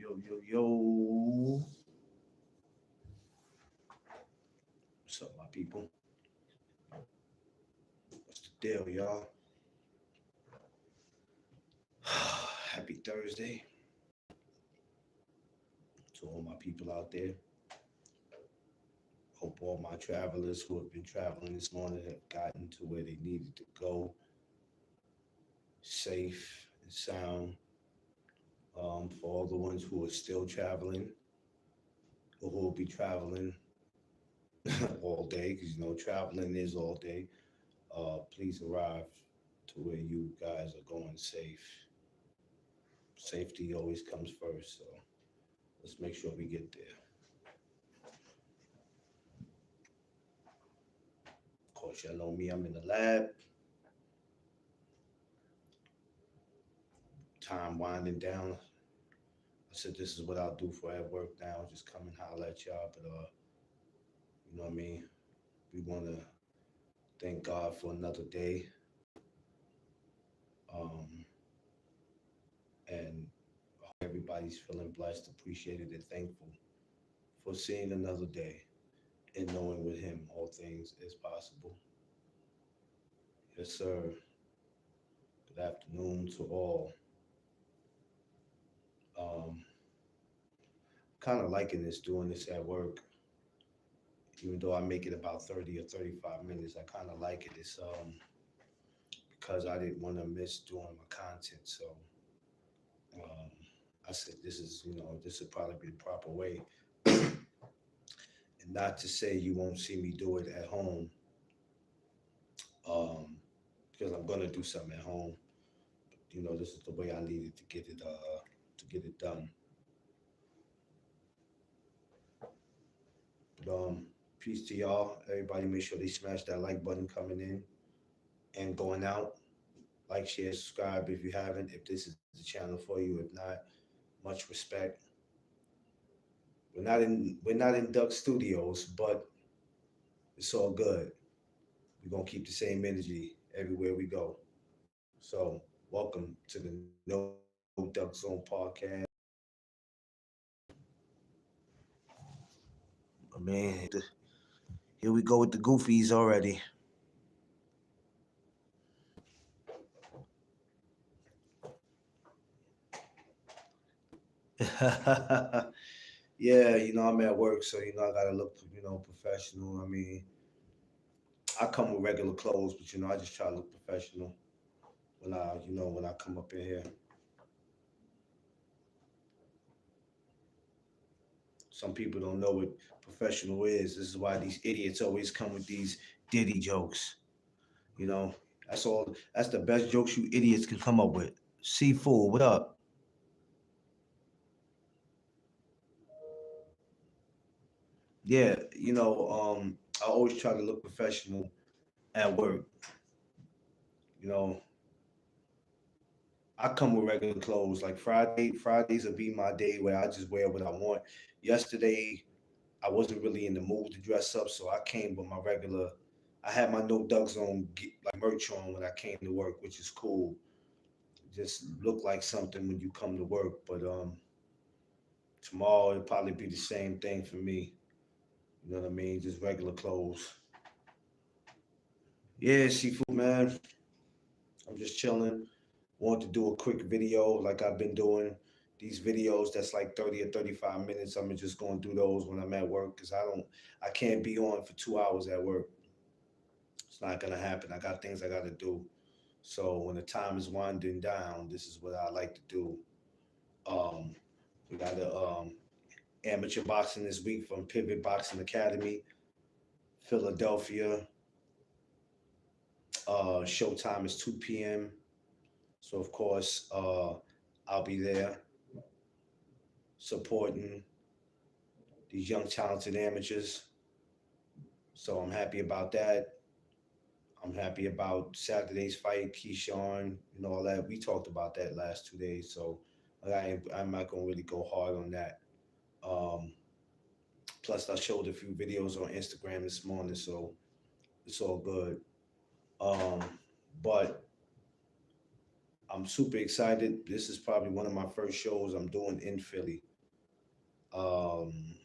Yo. What's up, my people? What's the deal, y'all? Happy Thursday to all my people out there. Hope all my travelers who have been traveling this morning have gotten to where they needed to go safe and sound. For all the ones who are still traveling or who will be traveling all day, because traveling is all day. Please arrive to where you guys are going safe. Safety always comes first, so let's make sure we get there. Of course, y'all know me, I'm in the lab. Time winding down. I said this is what I'll do for at work now. Just come and holler at y'all. But you know what I mean? We wanna thank God for another day. Um and everybody's feeling blessed, appreciated, and thankful for seeing another day and knowing with him all things is possible. Yes, sir. Good afternoon to all. Um, kind of liking this, doing this at work, even though I make it about 30 or 35 minutes. I kind of like it. It's because I didn't want to miss doing my content. So um, I said, this would probably be the proper way. And not to say you won't see me do it at home, um, because I'm gonna do something at home. This is the way I needed to get it done. But peace to y'all. Everybody, make sure they smash that like button coming in and going out. Like, share, subscribe if you haven't. If this is the channel for you, if not, much respect. We're not in Duck Studios, but it's all good. We're gonna keep the same energy everywhere we go. So welcome to the No Duck Zone podcast. Man, here we go with the goofies already. Yeah, I'm at work, so I gotta look, professional. I mean, I come with regular clothes, but I just try to look professional when I come up in here. Some people don't know what professional is. This is why these idiots always come with these Diddy jokes. You know, that's all. That's the best jokes you idiots can come up with. See fool, what up? Yeah, I always try to look professional at work. You know, I come with regular clothes. Like Fridays will be my day where I just wear what I want. Yesterday, I wasn't really in the mood to dress up, so I came with my regular. I had my No Duck Zone like merch on when I came to work, which is cool. Just look like something when you come to work. But tomorrow it'll probably be the same thing for me. You know what I mean? Just regular clothes. Yeah, seafood man. I'm just chilling. Want to do a quick video like I've been doing. These videos that's like 30 or 35 minutes. I'm just gonna do those when I'm at work because I can't be on for 2 hours at work. It's not gonna happen. I got things I gotta do. So when the time is winding down, this is what I like to do. Um, we got a amateur boxing this week from Pivott Boxing Academy, Philadelphia. Showtime is 2 p.m. So of course, I'll be there supporting these young talented amateurs. So I'm happy about that. I'm happy about Saturday's fight, Keyshawn, all that. We talked about that last 2 days, so I'm not gonna really go hard on that. Um, Plus, I showed a few videos on Instagram this morning, so it's all good. Um, but I'm super excited. This is probably one of my first shows I'm doing in Philly. Um,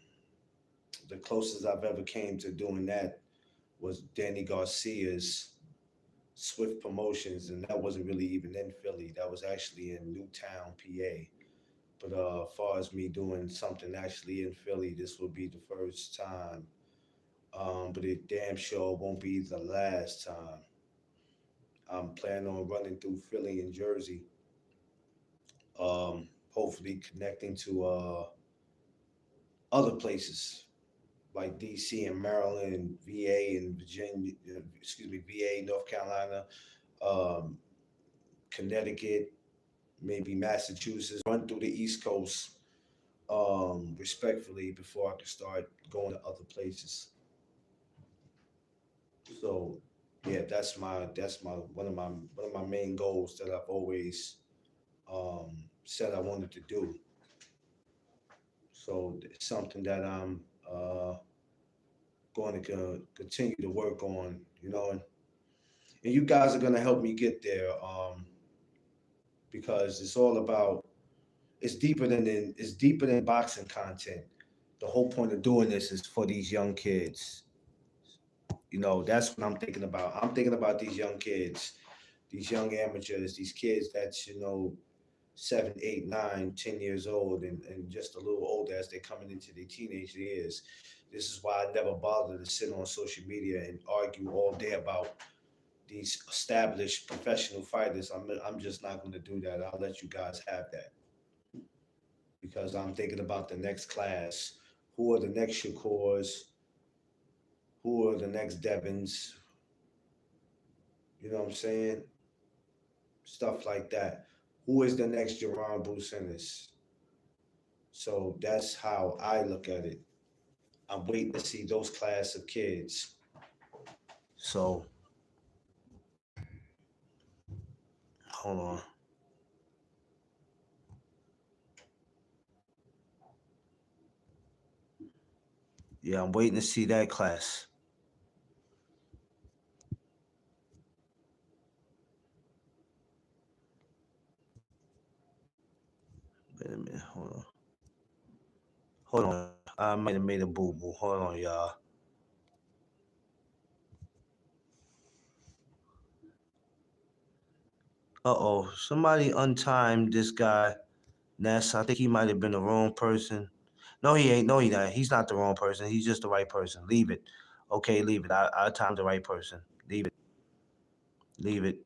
the closest I've ever came to doing that was Danny Garcia's Swift Promotions, and that wasn't really even in Philly. That was actually in Newtown, PA. But as far as me doing something actually in Philly, this will be the first time. But it damn sure won't be the last time. I'm planning on running through Philly and Jersey. Hopefully connecting to other places like DC and Maryland, VA and Virginia, excuse me, VA, North Carolina, um, Connecticut, maybe Massachusetts, run through the East Coast respectfully before I can start going to other places. So yeah, that's my one of my main goals that I've always said I wanted to do. So it's something that I'm going to continue to work on, and you guys are going to help me get there because it's deeper than boxing content. The whole point of doing this is for these young kids. That's what I'm thinking about. I'm thinking about these young kids, these young amateurs, these kids that's 7, 8, 9, 10 years old, and just a little older as they're coming into their teenage years. This is why I never bother to sit on social media and argue all day about these established professional fighters. I'm just not going to do that. I'll let you guys have that because I'm thinking about the next class. Who are the next Shakors? Who are the next Devons? You know what I'm saying? Stuff like that. Who is the next Jerron Bruce Ennis? So that's how I look at it. I'm waiting to see those class of kids. So hold on. Yeah, I'm waiting to see that class. Wait a minute. Hold on. Hold on. I might have made a boo boo. Hold on, y'all. Uh oh. Somebody untimed this guy, Ness. I think he might have been the wrong person. No, he ain't. No, he not. He's not the wrong person. He's just the right person. Leave it. Okay, leave it. I timed the right person. Leave it. Leave it.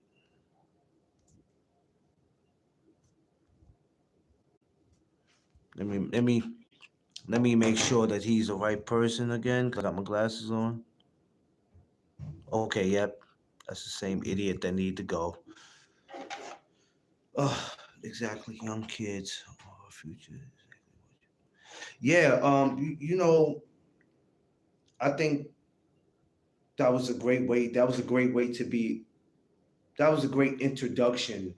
Let me make sure that he's the right person again. Cause I got my glasses on. Okay, yep. That's the same idiot that need to go. Exactly. Young kids, our future. Yeah. I think that was a great way. That was a great way to be. That was a great introduction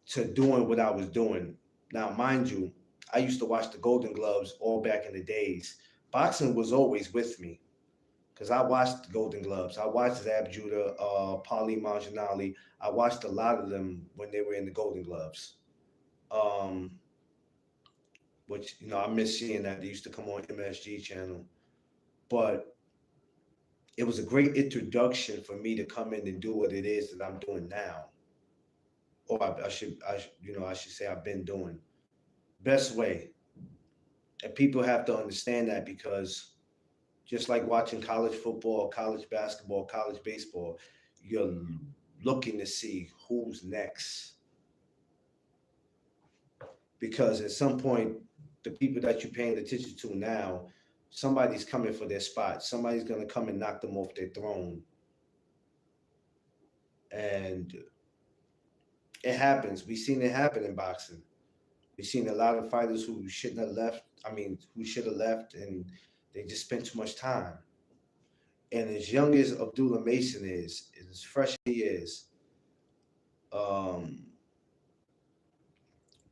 to doing what I was doing. Now, mind you, I used to watch the Golden Gloves all back in the days. Boxing was always with me because I watched the Golden Gloves. I watched Zab Judah, Paulie Malignaggi. I watched a lot of them when they were in the Golden Gloves. Um, which I miss seeing that. They used to come on MSG channel, but it was a great introduction for me to come in and do what it is that I'm doing now, or I should say I've been doing. Best way, and people have to understand that because just like watching college football, college basketball, college baseball, you're looking to see who's next because at some point the people that you're paying attention to now, somebody's coming for their spot. Somebody's going to come and knock them off their throne. And it happens. We've seen it happen in boxing. We've seen a lot of fighters who shouldn't have left. I mean, who should have left, and they just spent too much time. And as young as Abdullah Mason is, as fresh as he is, um,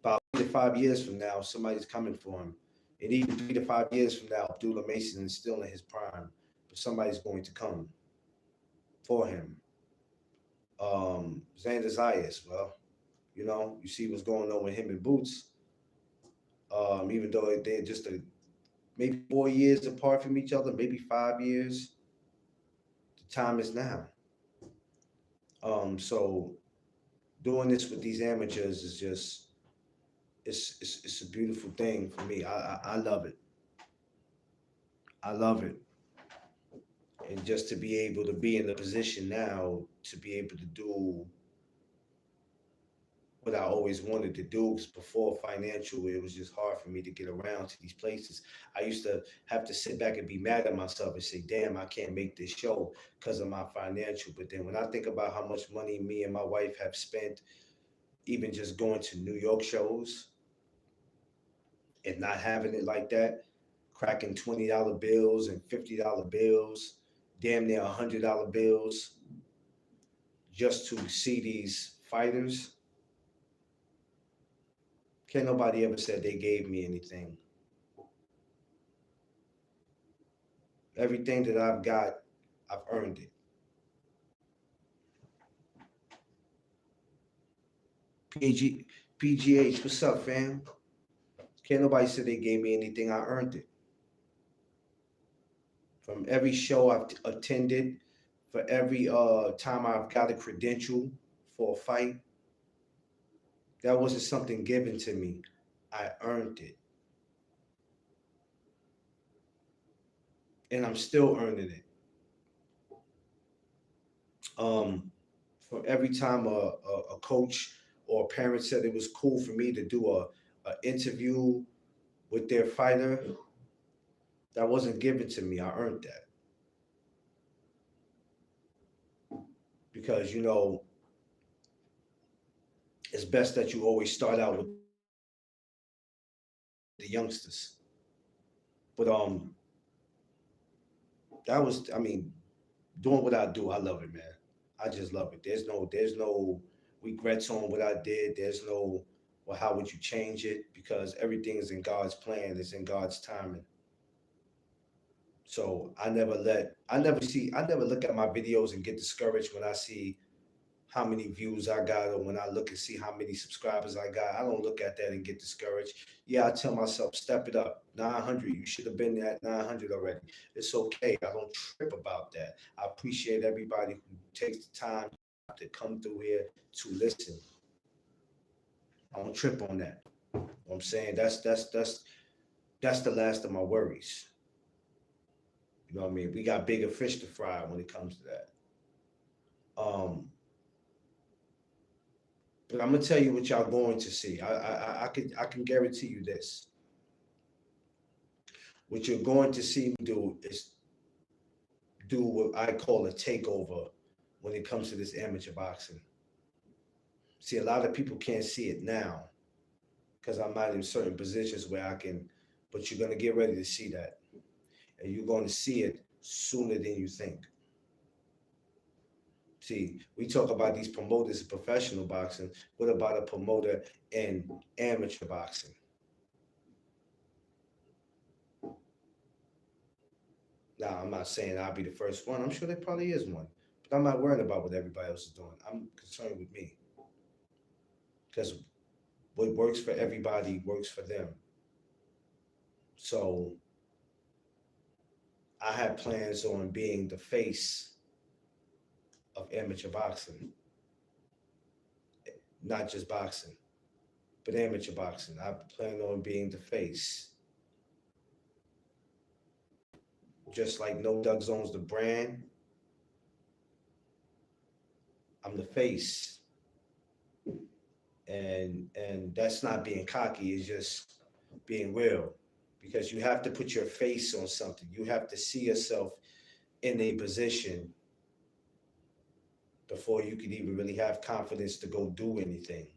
about 3 to 5 years from now, somebody's coming for him. And even 3 to 5 years from now, Abdullah Mason is still in his prime, but somebody's going to come for him. Xander Zayas, well, you see what's going on with him and Boots. Even though they're just maybe 4 years apart from each other, maybe 5 years. The time is now. So doing this with these amateurs is just it's a beautiful thing for me. I love it. I love it. And just to be able to be in the position now to be able to do what I always wanted to do, because before financial, it was just hard for me to get around to these places. I used to have to sit back and be mad at myself and say, damn, I can't make this show because of my financial. But then when I think about how much money me and my wife have spent, even just going to New York shows and not having it like that, cracking $20 bills and $50 bills, damn near $100 bills, just to see these fighters. Can't nobody ever said they gave me anything. Everything that I've got, I've earned it. PG, PGH, what's up, fam? Can't nobody say they gave me anything. I earned it. From every show I've attended, for every time I've got a credential for a fight, that wasn't something given to me. I earned it. And I'm still earning it. Um, for every time a coach or a parent said it was cool for me to do a interview with their fighter, that wasn't given to me. I earned that. Because, it's best that you always start out with the youngsters. But that was, I mean, doing what I do, I love it, man. I just love it. There's no regrets on what I did. There's no, well, how would you change it? Because everything is in God's plan. It's in God's timing. So I never look at my videos and get discouraged when I see how many views I got, or when I look and see how many subscribers I got. I don't look at that and get discouraged. Yeah, I tell myself, step it up. 900, you should have been at 900 already. It's okay. I don't trip about that. I appreciate everybody who takes the time to come through here to listen. I don't trip on that. You know what I'm saying? That's the last of my worries. You know what I mean? We got bigger fish to fry when it comes to that. Um, but I'm gonna tell you what y'all going to see. I can guarantee you this. What you're going to see me do is do what I call a takeover when it comes to this amateur boxing. See, a lot of people can't see it now because I'm not in certain positions where I can, but you're gonna get ready to see that, and you're going to see it sooner than you think. See, we talk about these promoters in professional boxing. What about a promoter in amateur boxing? Now, I'm not saying I'll be the first one. I'm sure there probably is one. But I'm not worried about what everybody else is doing. I'm concerned with me. Because what works for everybody works for them. So I have plans on being the face of amateur boxing, not just boxing, but amateur boxing. I plan on being the face. Just like No Doug owns the brand, I'm the face. And that's not being cocky, it's just being real. Because you have to put your face on something. You have to see yourself in a position before you could even really have confidence to go do anything.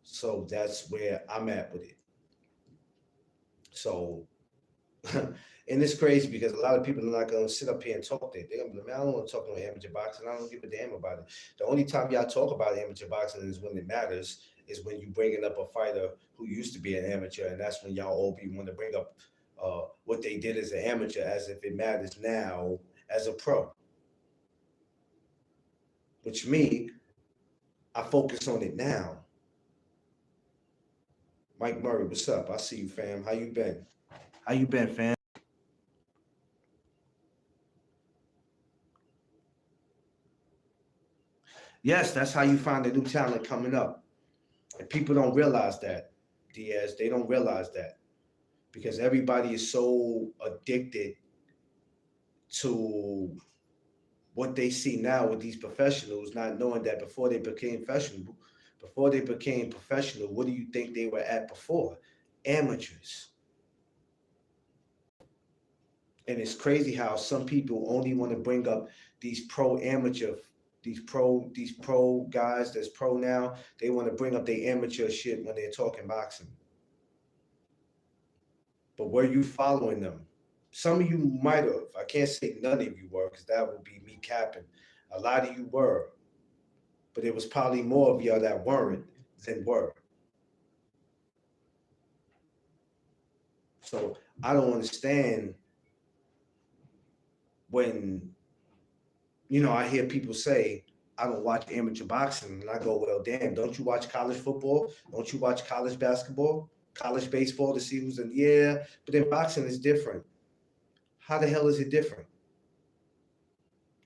So that's where I'm at with it. So, and it's crazy because a lot of people are not going to sit up here and talk that. They're going to be like, man, I don't want to talk no amateur boxing. I don't give a damn about it. The only time y'all talk about amateur boxing is when it matters, is when you bringing up a fighter who used to be an amateur. And that's when y'all all be want to bring up what they did as an amateur as if it matters now as a pro. Which me, I focus on it now. Mike Murray, what's up? I see you, fam. How you been? How you been, fam? Yes, that's how you find the new talent coming up. And people don't realize that, Diaz. They don't realize that because everybody is so addicted to what they see now with these professionals, not knowing that before they became professional, what do you think they were at before? Amateurs. And it's crazy how some people only want to bring up these pro amateur, these pro guys that's pro now. They want to bring up their amateur shit when they're talking boxing. But were you following them? Some of you might have. I can't say none of you were because that would be me capping. A lot of you were, but it was probably more of y'all that weren't than were. So I don't understand when I hear people say, I don't watch amateur boxing. And I go, well, damn, don't you watch college football? Don't you watch college basketball, college baseball to see who's in? Yeah, but in boxing, it's different. How the hell is it different?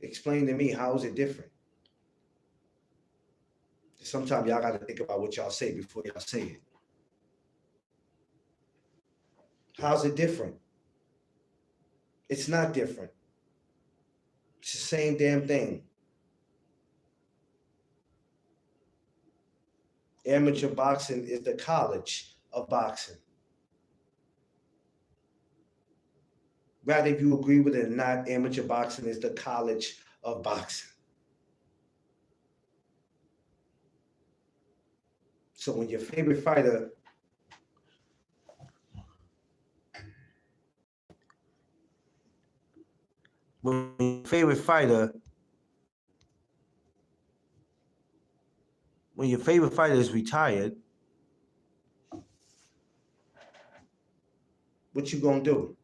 Explain to me, how is it different? Sometimes y'all got to think about what y'all say before y'all say it. How's it different? It's not different. It's the same damn thing. Amateur boxing is the college of boxing. Rather, if you agree with it or not, amateur boxing is the college of boxing. So when your favorite fighter when your favorite fighter when your favorite fighter is retired, what you gonna do?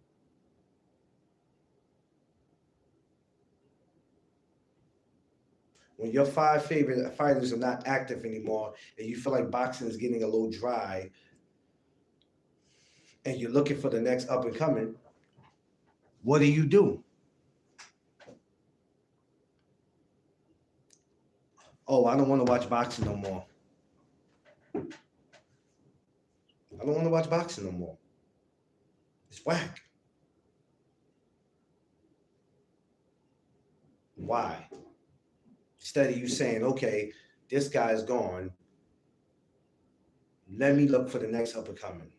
When your 5 favorite fighters are not active anymore and you feel like boxing is getting a little dry and you're looking for the next up and coming, what do? Oh, I don't want to watch boxing no more. I don't want to watch boxing no more. It's whack. Why? Instead of you saying, okay, this guy's gone, let me look for the next up and coming.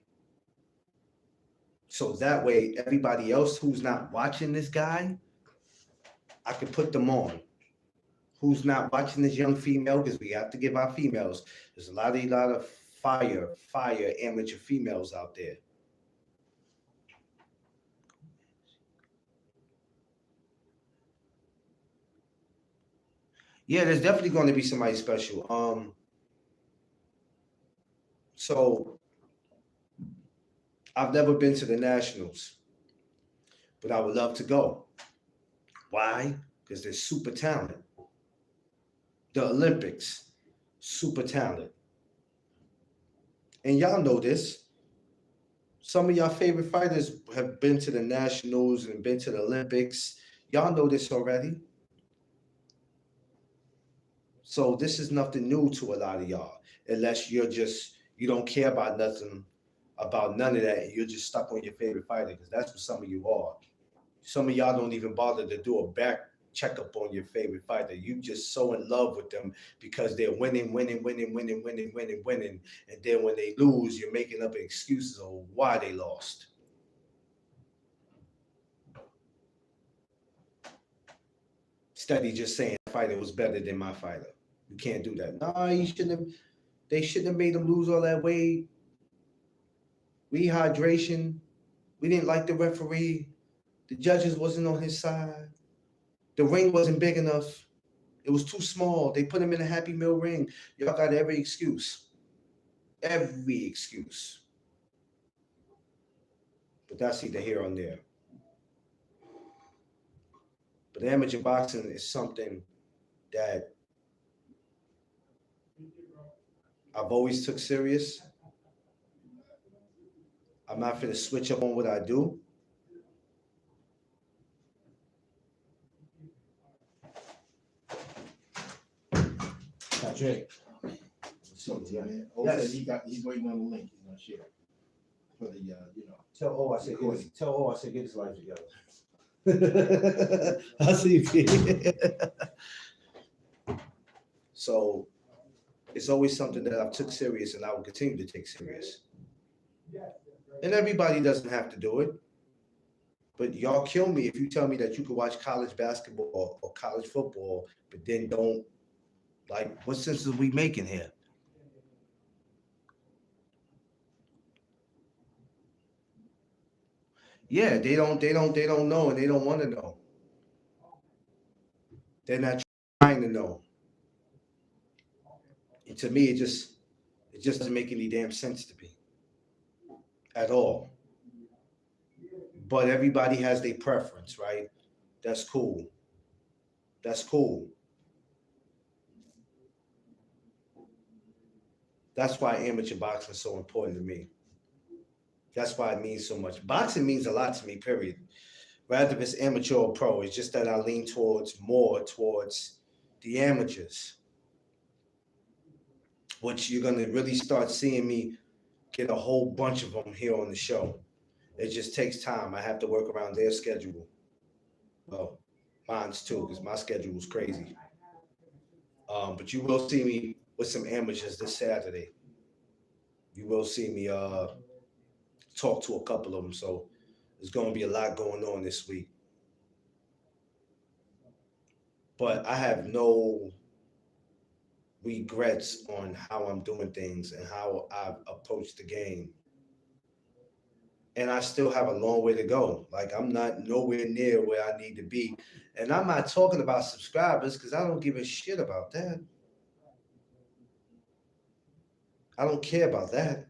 So that way, everybody else who's not watching this guy, I could put them on. Who's not watching this young female? Because we have to give our females. There's a lot of fire amateur females out there. Yeah, there's definitely going to be somebody special. So I've never been to the Nationals, but I would love to go. Why? Because there's super talent. The Olympics, super talent. And y'all know this. Some of y'all favorite fighters have been to the Nationals and been to the Olympics. Y'all know this already. So this is nothing new to a lot of y'all, unless you don't care about nothing, about none of that, and you're just stuck on your favorite fighter, because that's what some of you are. Some of y'all don't even bother to do a back checkup on your favorite fighter. You just so in love with them because they're winning. And then when they lose, you're making up excuses of why they lost. Instead of just saying the fighter was better than my fighter. You can't do that. No, they shouldn't have made him lose all that weight. Rehydration. We didn't like the referee. The judges wasn't on his side. The ring wasn't big enough. It was too small. They put him in a Happy Meal ring. Y'all got every excuse. Every excuse. But that's either here or there. But amateur boxing is something that I've always took serious. I'm not finna switch up on what I do. Patrick. So yeah, man. Yes. He's waiting on the link. He's gonna share for the Tell O I said recording. tell O I said get his life together. I see you. So it's always something that I've took serious and I will continue to take serious. And everybody doesn't have to do it. But y'all kill me if you tell me that you could watch college basketball or college football, but then don't like what sense are we making here? Yeah, they don't know and they don't want to know. They're not trying to know. And to me it just doesn't make any damn sense to me at all. But everybody has their preference, right? That's cool. That's cool. That's why amateur boxing is so important to me. That's why it means so much. Boxing means a lot to me, period. Rather if it's amateur or pro, it's just that I lean towards more towards the amateurs, which you're gonna really start seeing me get a whole bunch of them here on the show. It just takes time. I have to work around their schedule. Well, mine's too, because my schedule was crazy. But you will see me with some amateurs this Saturday. You will see me talk to a couple of them. So there's going to be a lot going on this week. But I have no regrets on how I'm doing things and how I've approached the game. And I still have a long way to go. Like I'm not nowhere near where I need to be. And I'm not talking about subscribers because I don't give a shit about that. I don't care about that.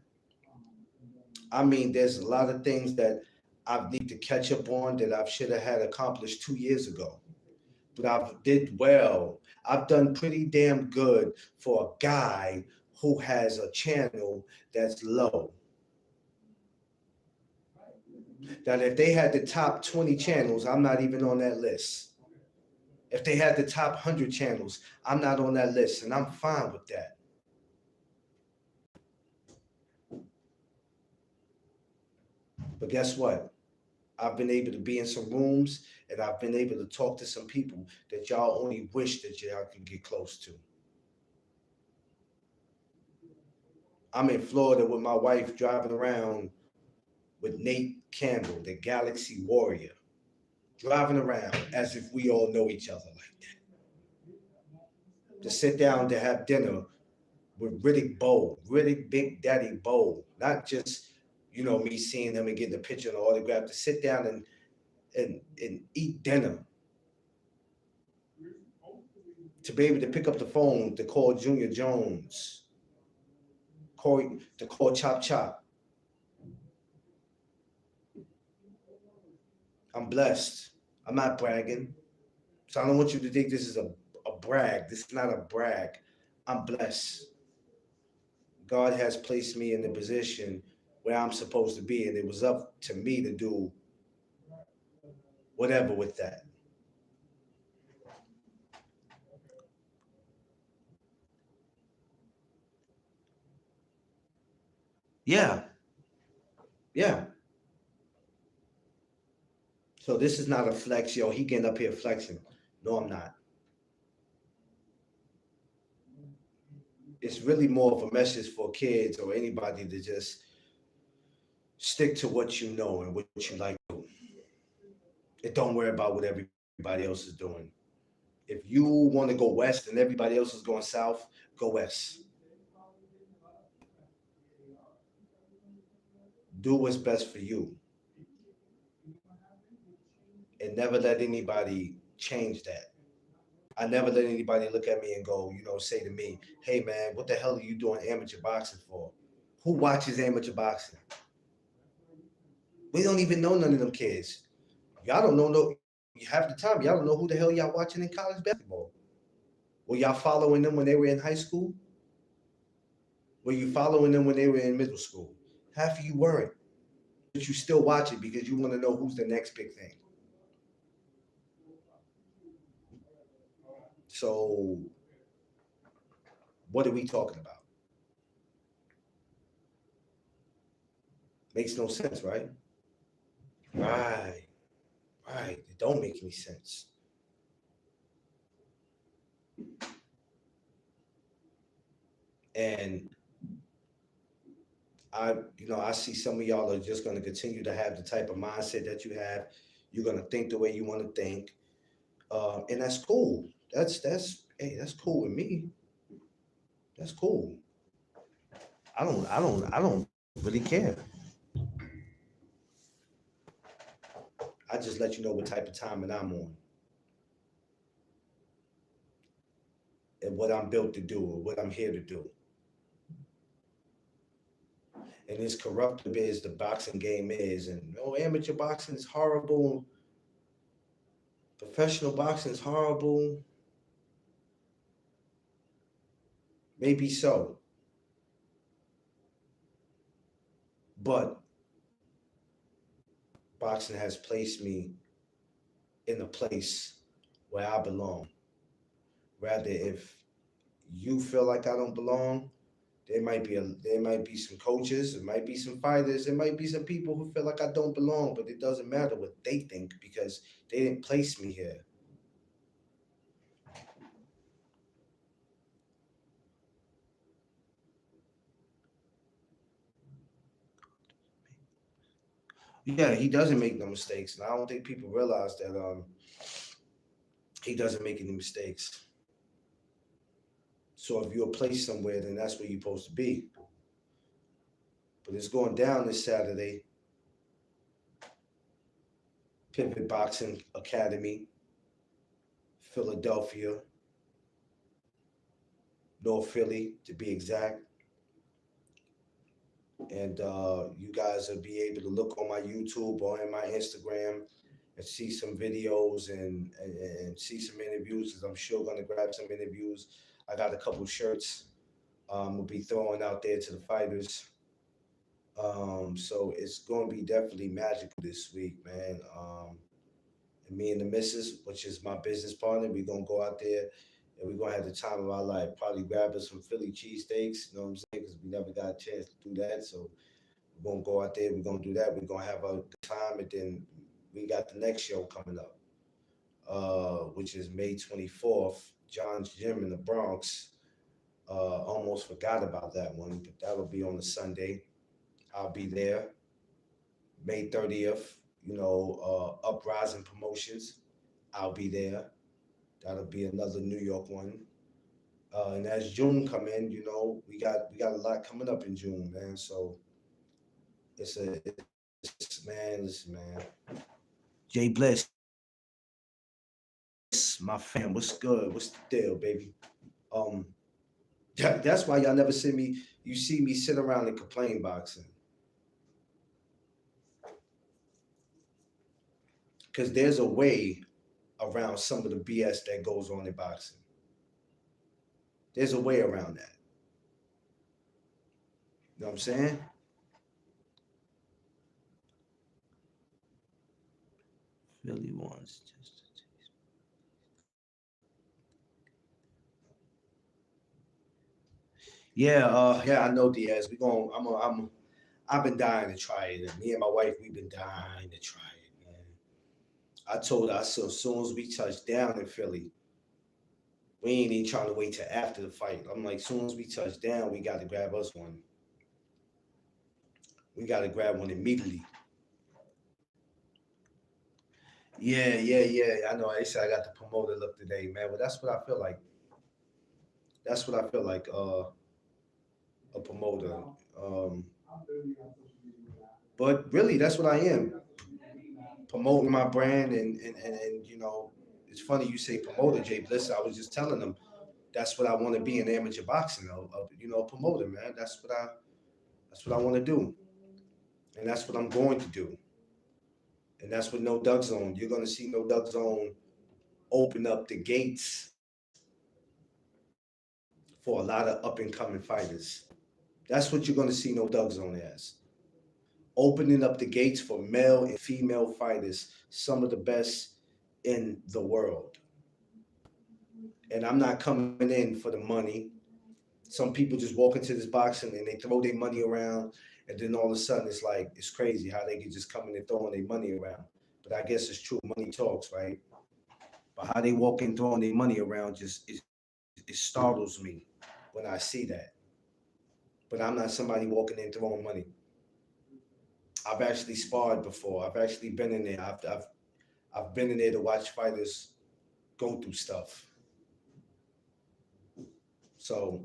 I mean, there's a lot of things that I need to catch up on that I should have had accomplished 2 years ago. But I've did well. I've done pretty damn good for a guy who has a channel that's low. That if they had the top 20 channels, I'm not even on that list. If they had the top 100 channels, I'm not on that list, and I'm fine with that. But guess what? I've been able to be in some rooms and I've been able to talk to some people that y'all only wish that y'all could get close to. I'm in Florida with my wife driving around with Nate Campbell, the Galaxy Warrior, driving around as if we all know each other like that. To sit down to have dinner with Riddick Bowe, Riddick Big Daddy Bowe, not just, me seeing him and getting a picture and an autograph, to sit down and eat dinner, to be able to pick up the phone to call Junior Jones, to call Chop Chop. I'm blessed. I'm not bragging. So I don't want you to think this is a brag. This is not a brag. I'm blessed. God has placed me in the position where I'm supposed to be, and it was up to me to do whatever with that. Yeah, yeah. So this is not a flex, yo. He getting up here flexing. No, I'm not. It's really more of a message for kids or anybody to just stick to what you know and what you like to do. And don't worry about what everybody else is doing. If you want to go west and everybody else is going south, go west. Do what's best for you and never let anybody change that. I never let anybody look at me and go, say to me, hey man, what the hell are you doing amateur boxing for? Who watches amateur boxing? We don't even know none of them kids. Y'all don't know no half the time, y'all don't know who the hell y'all watching in college basketball. Were y'all following them when they were in high school? Were you following them when they were in middle school? Half of you weren't. you still watch it because you want to know who's the next big thing. So, what are we talking about? Makes no sense, right? Right, right. It don't make any sense. And I see some of y'all are just going to continue to have the type of mindset that you have. You're going to think the way you want to think, and that's cool. That's cool with me. That's cool. I don't really care. I just let you know what type of timing I'm on and what I'm built to do or what I'm here to do. And as corruptive as the boxing game is, and amateur boxing is horrible, professional boxing is horrible. Maybe so, but boxing has placed me in a place where I belong. Rather, if you feel like I don't belong, there might be some coaches, there might be some fighters, there might be some people who feel like I don't belong, but it doesn't matter what they think because they didn't place me here. Yeah, he doesn't make no mistakes, and I don't think people realize that he doesn't make any mistakes. So if you're placed somewhere, then that's where you're supposed to be. But it's going down this Saturday. Pivott Boxing Academy, Philadelphia, North Philly to be exact. And you guys will be able to look on my YouTube or in my Instagram and see some videos and see some interviews. Because I'm sure going to grab some interviews. I got a couple shirts we'll be throwing out there to the fighters. So it's going to be definitely magical this week, man. And me and the missus, which is my business partner, we're going to go out there and we're going to have the time of our life. Probably grab us some Philly cheesesteaks, you know what I'm saying? Because we never got a chance to do that. So we're going to go out there, we're going to do that. We're going to have a good time. And then we got the next show coming up, which is May 24th, John's Gym in the Bronx. Almost forgot about that one, but that'll be on a Sunday. I'll be there. May 30th, Uprising Promotions. I'll be there. That'll be another New York one. And as June come in, we got a lot coming up in June, man. So it's man. Jay Bliss, my fam, what's good? What's the deal, baby? Um, that's why y'all never see me. You see me sit around and complain boxing, because there's a way around some of the BS that goes on in boxing. There's a way around that. You know what I'm saying? Philly wants just a taste. Yeah, I know Diaz. We going I've been dying to try it. And me and my wife, we've been dying to try it, man. I told her, I said, as soon as we touch down in Philly, we ain't even trying to wait till after the fight. I'm like, as soon as we touch down, we got to grab us one. We got to grab one immediately. Yeah. I know. They said I got the promoter look today, man. Well, that's what I feel like. That's what I feel like. A promoter. Um, but really, that's what I am. Promoting my brand and it's funny you say promoter, Jay Bliss. I was just telling them that's what I want to be in amateur boxing, a promoter, man. That's what I want to do, and that's what I'm going to do, and that's what No Duck Zone. You're going to see No Duck Zone open up the gates for a lot of up and coming fighters. That's what you're going to see No Duck Zone as. opening up the gates for male and female fighters, some of the best in the world. And I'm not coming in for the money. Some people just walk into this boxing and they throw their money around, and then all of a sudden it's like it's crazy how they can just come in and throwing their money around. But I guess it's true, money talks, right? But how they walk in throwing their money around just it startles me when I see that. But I'm not somebody walking in throwing money. I've actually sparred before. I've actually been in there. I've been in there to watch fighters go through stuff. So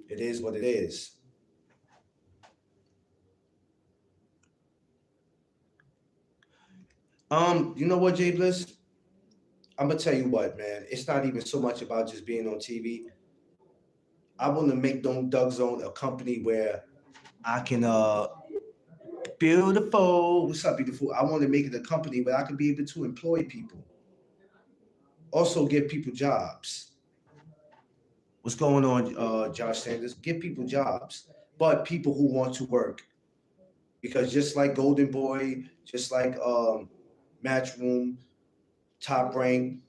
it is what it is. You know what, Jay Bliss? I'm gonna tell you what, man. It's not even so much about just being on TV. I want to make Doug Zone a company where I can beautiful. What's up, beautiful? I want to make it a company where I can be able to employ people, also give people jobs. What's going on, Josh Sanders? Give people jobs, but people who want to work. Because just like Golden Boy, just like Matchroom, Top Rank,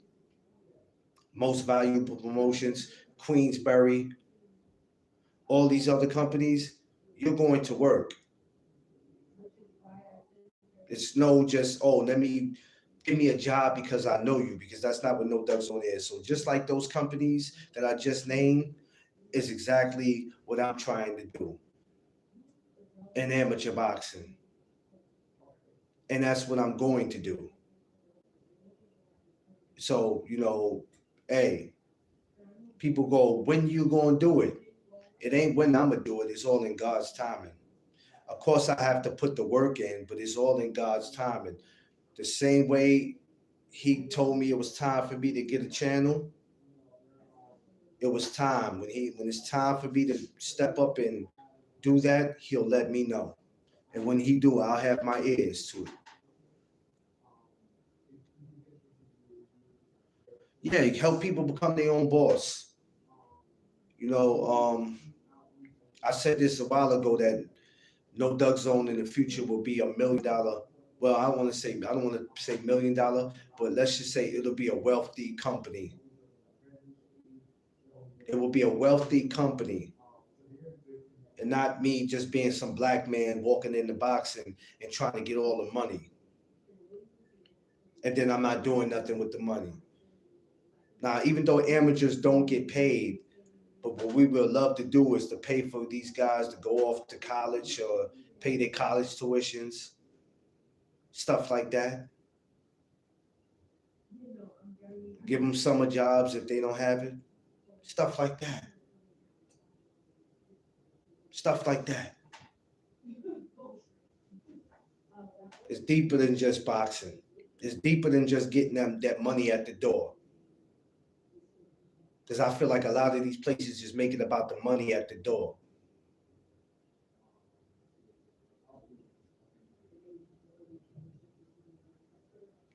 Most Valuable Promotions, Queensberry, all these other companies, you're going to work. It's no just, oh, let me give me a job because I know you, because that's not what No Duck Zone is. So just like those companies that I just named, is exactly what I'm trying to do in amateur boxing. And that's what I'm going to do. So, hey, people go, when you going to do it? It ain't when I'm going to do it. It's all in God's timing. Of course, I have to put the work in, but it's all in God's timing. The same way he told me it was time for me to get a channel, it was time. When it's time for me to step up and do that, he'll let me know. And when he do, I'll have my ears to it. Yeah, help people become their own boss. You know, I said this a while ago that No Duck Zone in the future will be $1 million. Well, I don't want to say $1 million, but let's just say it'll be a wealthy company. It will be a wealthy company, and not me just being some black man walking in the boxing and trying to get all the money, and then I'm not doing nothing with the money. Now, even though amateurs don't get paid, but what we would love to do is to pay for these guys to go off to college or pay their college tuitions, stuff like that. Give them summer jobs if they don't have it, stuff like that. Stuff like that. It's deeper than just boxing. It's deeper than just getting them that money at the door. Because I feel like a lot of these places just make it about the money at the door.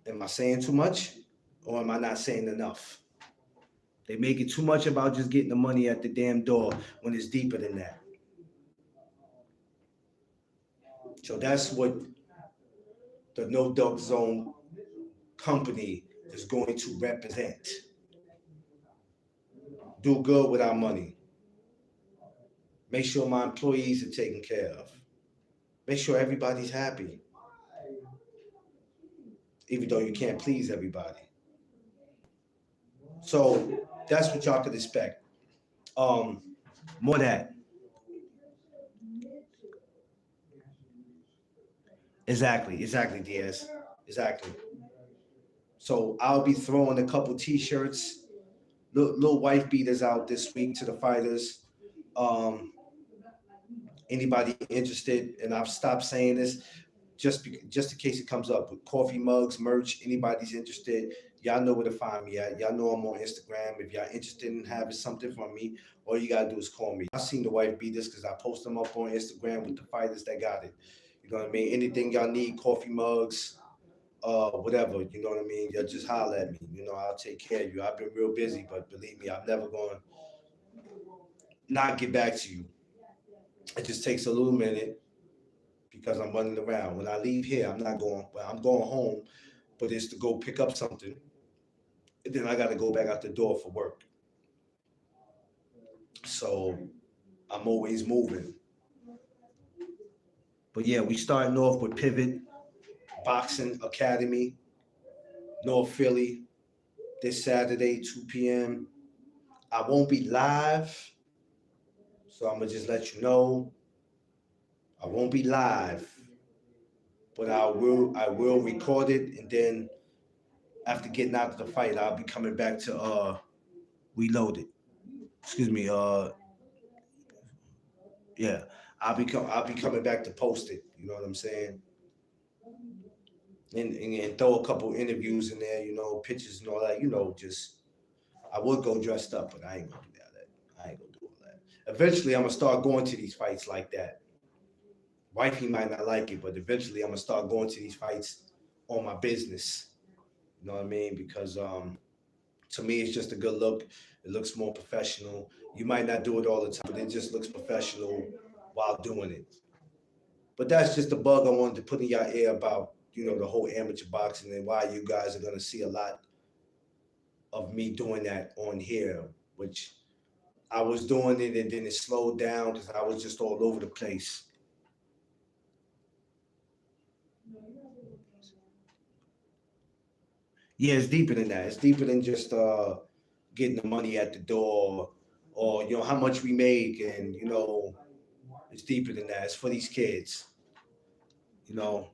Am I saying too much? Or am I not saying enough? They make it too much about just getting the money at the damn door when it's deeper than that. So that's what the No Duck Zone company is going to represent. Do good with our money. Make sure my employees are taken care of. Make sure everybody's happy, even though you can't please everybody. So that's what y'all could expect. Um, More of that. Exactly, Diaz. Exactly. So I'll be throwing a couple T-shirts, little wife beaters out this week to the fighters. Um, Anybody interested? And I've stopped saying this just in case it comes up with coffee mugs, merch. Anybody's interested? Y'all know where to find me at. Y'all know I'm on Instagram. If y'all interested in having something from me, all you gotta do is call me. I seen the wife beaters because I post them up on Instagram with the fighters that got it. You know what I mean? Anything y'all need, coffee mugs, whatever, you know what I mean? Y'all just holler at me. I'll take care of you. I've been real busy, but believe me, I'm never going to not get back to you. It just takes a little minute because I'm running around. When I leave here, I'm not going. Well, I'm going home, but it's to go pick up something, and then I got to go back out the door for work. So I'm always moving. But yeah, we starting off with Pivott Boxing Academy, North Philly, this Saturday, 2 p.m. I won't be live, so I'm gonna just let you know I won't be live, but I will record it, and then after getting out of the fight, I'll be coming back to reload it. Excuse me, yeah, I'll be coming back to post it. You know what I'm saying? And throw a couple interviews in there, pictures and all that. Just I would go dressed up, but I ain't gonna do that. I ain't gonna do all that. Eventually, I'm gonna start going to these fights like that. Wifey might not like it, but eventually, I'm gonna start going to these fights on my business. You know what I mean? Because to me, it's just a good look. It looks more professional. You might not do it all the time, but it just looks professional while doing it. But that's just the bug I wanted to put in your ear about, the whole amateur boxing and why you guys are gonna see a lot of me doing that on here, which I was doing it and then it slowed down because I was just all over the place. Yeah, it's deeper than that. It's deeper than just getting the money at the door or how much we make, and it's deeper than that. It's for these kids. You know,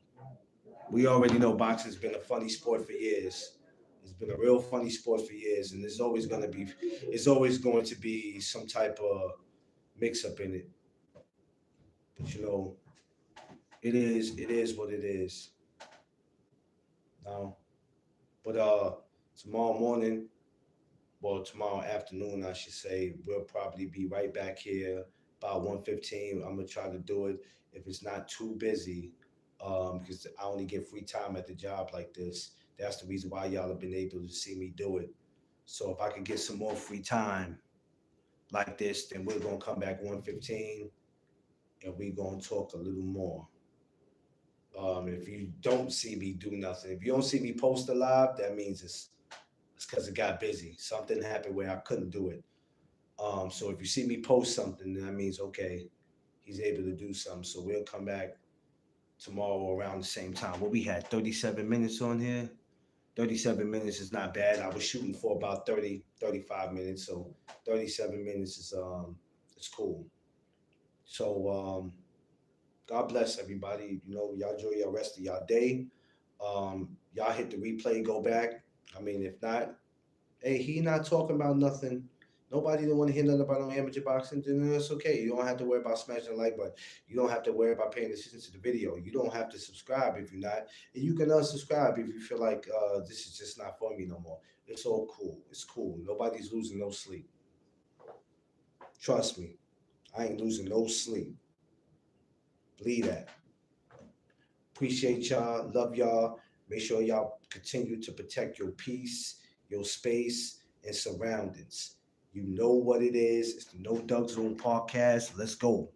we already know boxing's been a funny sport for years. It's been a real funny sport for years, and it's always going to be some type of mix up in it. But it is what it is. Now, but tomorrow morning, well, tomorrow afternoon, I should say, we'll probably be right back here about 1:15. I'm gonna try to do it if it's not too busy, because I only get free time at the job like this. That's the reason why y'all have been able to see me do it. So if I could get some more free time like this, then we're gonna come back 1:15 and we're gonna talk a little more. If you don't see me do nothing, if you don't see me post a live, that means it's because it got busy. Something happened where I couldn't do it. So if you see me post something, then that means okay, he's able to do something. So we'll come back tomorrow around the same time. What we had 37 minutes on here. 37 minutes is not bad. I was shooting for about 30, 35 minutes. So 37 minutes is it's cool. So God bless everybody. Y'all enjoy your rest of y'all day. Y'all hit the replay, go back. I mean, if not, hey, he not talking about nothing. Nobody don't want to hear nothing about no amateur boxing. Then that's okay. You don't have to worry about smashing the like button. You don't have to worry about paying attention to the video. You don't have to subscribe if you're not. And you can unsubscribe if you feel like this is just not for me no more. It's all cool. It's cool. Nobody's losing no sleep. Trust me. I ain't losing no sleep. Believe that. Appreciate y'all. Love y'all. Make sure y'all continue to protect your peace, your space, and surroundings. You know what it is. It's the No Doug Zone podcast. Let's go.